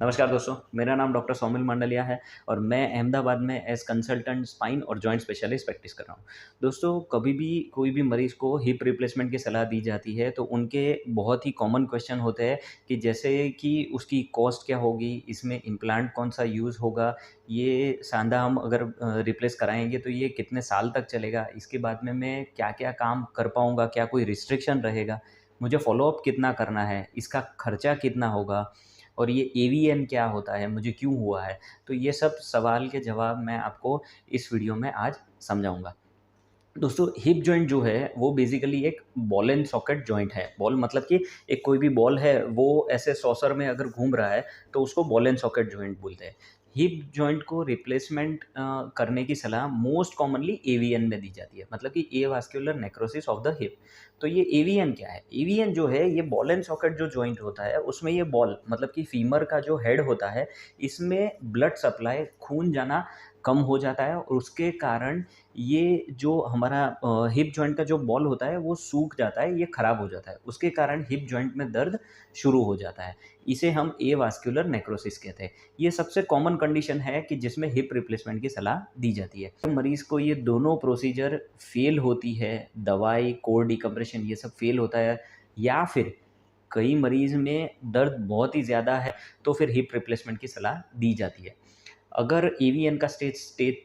नमस्कार दोस्तों, मेरा नाम डॉक्टर सौमिल मंडलिया है और मैं अहमदाबाद में एज़ कंसल्टेंट स्पाइन और जॉइंट स्पेशलिस्ट प्रैक्टिस कर रहा हूँ। दोस्तों, कभी भी कोई भी मरीज़ को हिप रिप्लेसमेंट की सलाह दी जाती है, तो उनके बहुत ही कॉमन क्वेश्चन होते हैं कि जैसे कि उसकी कॉस्ट क्या होगी, इसमें इम्प्लांट कौन-सा यूज़ होगा, ये सांधा हम अगर रिप्लेस कराएँगे तो ये कितने साल तक चलेगा, इसके बाद में मैं क्या-क्या काम कर पाऊँगा, क्या कोई रिस्ट्रिक्शन रहेगा, मुझे फ़ॉलो-अप कितना करना है, इसका खर्चा कितना होगा और ये एवीएन क्या होता है, मुझे क्यों हुआ है? तो ये सब सवाल के जवाब मैं आपको इस वीडियो में आज समझाऊँगा। दोस्तों, हिप जॉइंट जो है वो बेसिकली एक बॉल एंड सॉकेट जॉइंट है। बॉल मतलब कि एक कोई भी बॉल है वो ऐसे सॉसर में अगर घूम रहा है तो उसको बॉल एंड सॉकेट जॉइंट बोलते हैं। हिप जॉइंट को रिप्लेसमेंट करने की सलाह मोस्ट कॉमनली एवीएन में दी जाती है, मतलब कि avascular necrosis of the hip. तो ये एवीएन क्या है? एवीएन जो है ये बॉल एंड सॉकेट जो जॉइंट होता है उसमें ये बॉल मतलब कि फीमर का जो हेड होता है, इसमें ब्लड सप्लाई खून जाना कम हो जाता है और उसके कारण ये जो हमारा हिप जॉइंट का जो बॉल होता है वो सूख जाता है, ये ख़राब हो जाता है। उसके कारण हिप जॉइंट में दर्द शुरू हो जाता है। इसे हम एवास्कुलर नेक्रोसिस कहते हैं। ये सबसे कॉमन कंडीशन है कि जिसमें हिप रिप्लेसमेंट की सलाह दी जाती है। तो मरीज़ को ये दोनों प्रोसीजर फ़ेल होती है, दवाई, कोर डिकम्प्रेशन ये सब फ़ेल होता है या फिर कई मरीज़ में दर्द बहुत ही ज़्यादा है, तो फिर हिप रिप्लेसमेंट की सलाह दी जाती है। अगर एवीएन का स्टेज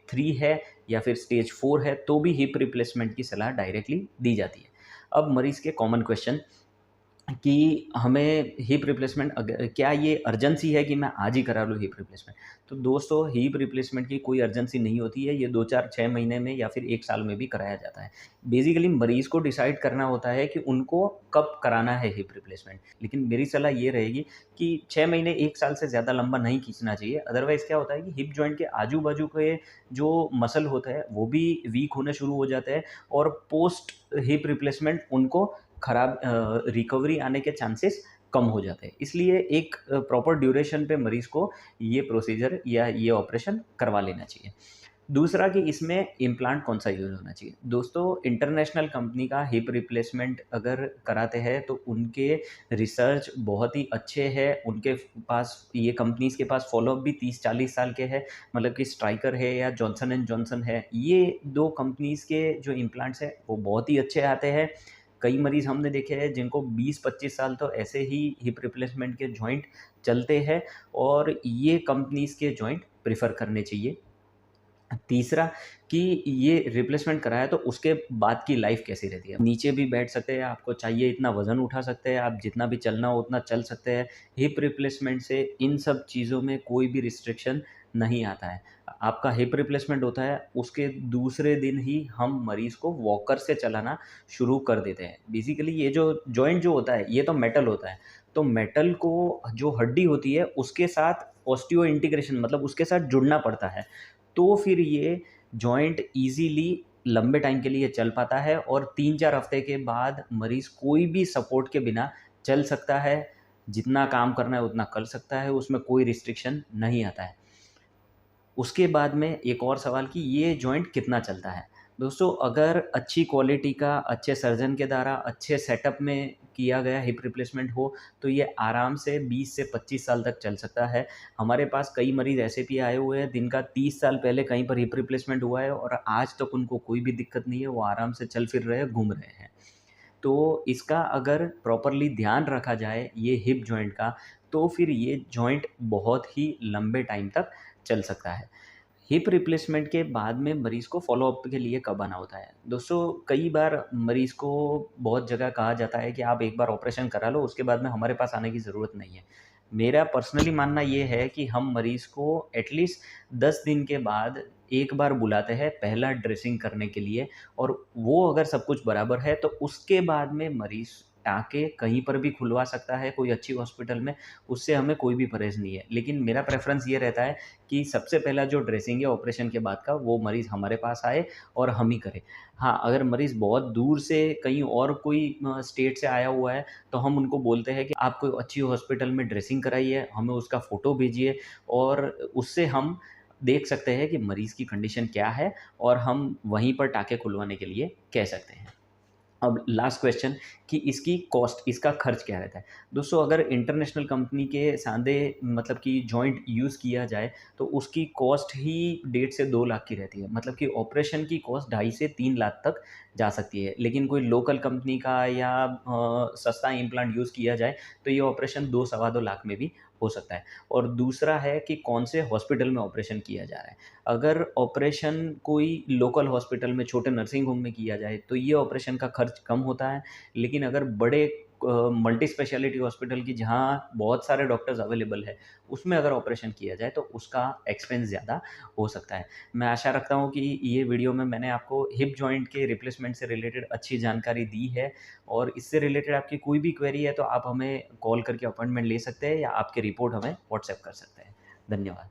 3 है या फिर स्टेज 4 है तो भी हिप रिप्लेसमेंट की सलाह डायरेक्टली दी जाती है। अब मरीज़ के कॉमन क्वेश्चन कि हमें हिप रिप्लेसमेंट क्या ये अर्जेंसी है कि मैं आज ही करा लूँ हिप रिप्लेसमेंट? तो दोस्तों, हिप रिप्लेसमेंट की कोई अर्जेंसी नहीं होती है, ये 2, 4, 6 महीने में या फिर 1 साल में भी कराया जाता है। बेसिकली मरीज़ को डिसाइड करना होता है कि उनको कब कराना है हिप रिप्लेसमेंट। लेकिन मेरी सलाह ये रहेगी कि 6 महीने 1 साल से ज़्यादा लंबा नहीं खींचना चाहिए, अदरवाइज़ क्या होता है कि हिप जॉइंट के आजू-बाजू के जो मसल होते हैं, वो भी वीक होने शुरू हो जाते हैं और पोस्ट हिप रिप्लेसमेंट उनको खराब रिकवरी आने के चांसेस कम हो जाते हैं। इसलिए एक प्रॉपर ड्यूरेशन पे मरीज़ को ये प्रोसीजर या ये ऑपरेशन करवा लेना चाहिए। दूसरा कि इसमें इम्प्लांट कौन-सा यूज़ होना चाहिए। दोस्तों, इंटरनेशनल कंपनी का हिप रिप्लेसमेंट अगर कराते हैं तो उनके रिसर्च बहुत ही अच्छे हैं, उनके पास ये कंपनीज़ के पास फ़ॉलो-अप भी 30-40 साल के हैं, मतलब कि स्ट्राइकर है या जॉनसन एंड जॉनसन है। ये 2 कंपनीज़ के जो इम्प्लांट्स हैं वो बहुत ही अच्छे आते हैं। कई मरीज़ हमने देखे हैं जिनको 20-25 साल तो ऐसे ही हिप रिप्लेसमेंट के जॉइंट चलते हैं और ये कंपनीज़ के जॉइंट प्रेफ़र करने चाहिए। तीसरा कि ये रिप्लेसमेंट कराया तो उसके बाद की लाइफ़ कैसी रहती है। नीचे भी बैठ सकते हैं, आपको चाहिए इतना वज़न उठा सकते हैं, आप जितना भी चलना हो उतना चल सकते हैं। हिप रिप्लेसमेंट से इन सब चीज़ों में कोई भी रिस्ट्रिक्शन नहीं आता है। आपका हिप रिप्लेसमेंट होता है, उसके दूसरे दिन ही हम मरीज़ को वॉकर से चलाना शुरू कर देते हैं। बेसिकली ये जो जॉइंट जो होता है, ये तो मेटल होता है। तो मेटल को जो हड्डी होती है, उसके साथ ऑस्टियो इंटीग्रेशन मतलब उसके साथ जुड़ना पड़ता है। तो फिर ये जॉइंट ईज़िली लंबे टाइम के लिए चल पाता है और 3-4 हफ्ते के बाद मरीज़ कोई भी सपोर्ट के बिना चल सकता है, जितना काम करना है उतना कर सकता है, उसमें कोई रिस्ट्रिक्शन नहीं आता है। उसके बाद में एक और सवाल कि ये जॉइंट कितना चलता है? दोस्तों, अगर अच्छी क्वालिटी का, अच्छे सर्जन के द्वारा, अच्छे सेटअप में किया गया हिप रिप्लेसमेंट हो, तो ये आराम से 20 से 25 साल तक चल सकता है। हमारे पास कई मरीज़ ऐसे भी आए हुए हैं जिनका 30 साल पहले कहीं पर हिप रिप्लेसमेंट हुआ है और आज तक उनको कोई भी दिक्कत नहीं है, वो आराम से चल फिर रहे हैं, घूम रहे हैं। तो इसका अगर प्रॉपरली ध्यान रखा जाए ये हिप जॉइंट का, तो फिर ये जॉइंट बहुत ही लंबे टाइम तक चल सकता है। हिप रिप्लेसमेंट के बाद में मरीज़ को फ़ॉलो-अप के लिए कब आना होता है? दोस्तों, कई बार मरीज़ को बहुत जगह कहा जाता है कि आप एक बार ऑपरेशन करा लो, उसके बाद में हमारे पास आने की ज़रूरत नहीं है। मेरा पर्सनली मानना ये है कि हम मरीज़ को एटलीस्ट 10 दिन के बाद एक बार बुलाते हैं पहला ड्रेसिंग करने के लिए और वो अगर सब कुछ बराबर है, तो उसके बाद में मरीज़ टाँके कहीं पर भी खुलवा सकता है, कोई अच्छी हॉस्पिटल में, उससे हमें कोई भी परहेज़ नहीं है। लेकिन मेरा प्रेफ़रेंस ये रहता है कि सबसे पहला जो ड्रेसिंग है ऑपरेशन के बाद का वो मरीज़ हमारे पास आए और हम ही करें। हाँ, अगर मरीज़ बहुत दूर से कहीं और कोई स्टेट से आया हुआ है तो हम उनको बोलते हैं कि आप कोई अच्छी हॉस्पिटल में ड्रेसिंग कराइए, हमें उसका फ़ोटो भेजिए और उससे हम देख सकते हैं कि मरीज़ की कंडीशन क्या है और हम वहीं पर टाँके खुलवाने के लिए कह सकते हैं। अब लास्ट क्वेश्चन कि इसकी कॉस्ट, इसका खर्च क्या रहता है? दोस्तों अगर इंटरनेशनल कंपनी के सांधे मतलब कि जॉइंट यूज़ किया जाए तो उसकी कॉस्ट ही 1.5 से 2 लाख की रहती है। मतलब कि ऑपरेशन की कॉस्ट 2.5 से 3 लाख तक जा सकती है। लेकिन कोई लोकल कंपनी का या सस्ता इम्प्लांट यूज़ किया जाए तो ये ऑपरेशन 2 सवा 2 लाख में भी हो सकता है। और दूसरा है कि कौन से हॉस्पिटल में ऑपरेशन किया जा रहा है। अगर ऑपरेशन कोई लोकल हॉस्पिटल में, छोटे नर्सिंग होम में किया जाए तो ये ऑपरेशन का खर्च कम होता है। लेकिन अगर बड़े मल्टी स्पेशलिटी हॉस्पिटल की जहाँ बहुत सारे डॉक्टर्स अवेलेबल है, उसमें अगर ऑपरेशन किया जाए तो उसका एक्सपेंस ज़्यादा हो सकता है। मैं आशा रखता हूँ कि ये वीडियो में मैंने आपको हिप जॉइंट के रिप्लेसमेंट से रिलेटेड अच्छी जानकारी दी है, और इससे रिलेटेड आपकी कोई भी क्वेरी है तो आप हमें कॉल करके अपॉइंटमेंट ले सकते हैं या आपकी रिपोर्ट हमें व्हाट्सएप कर सकते हैं। धन्यवाद।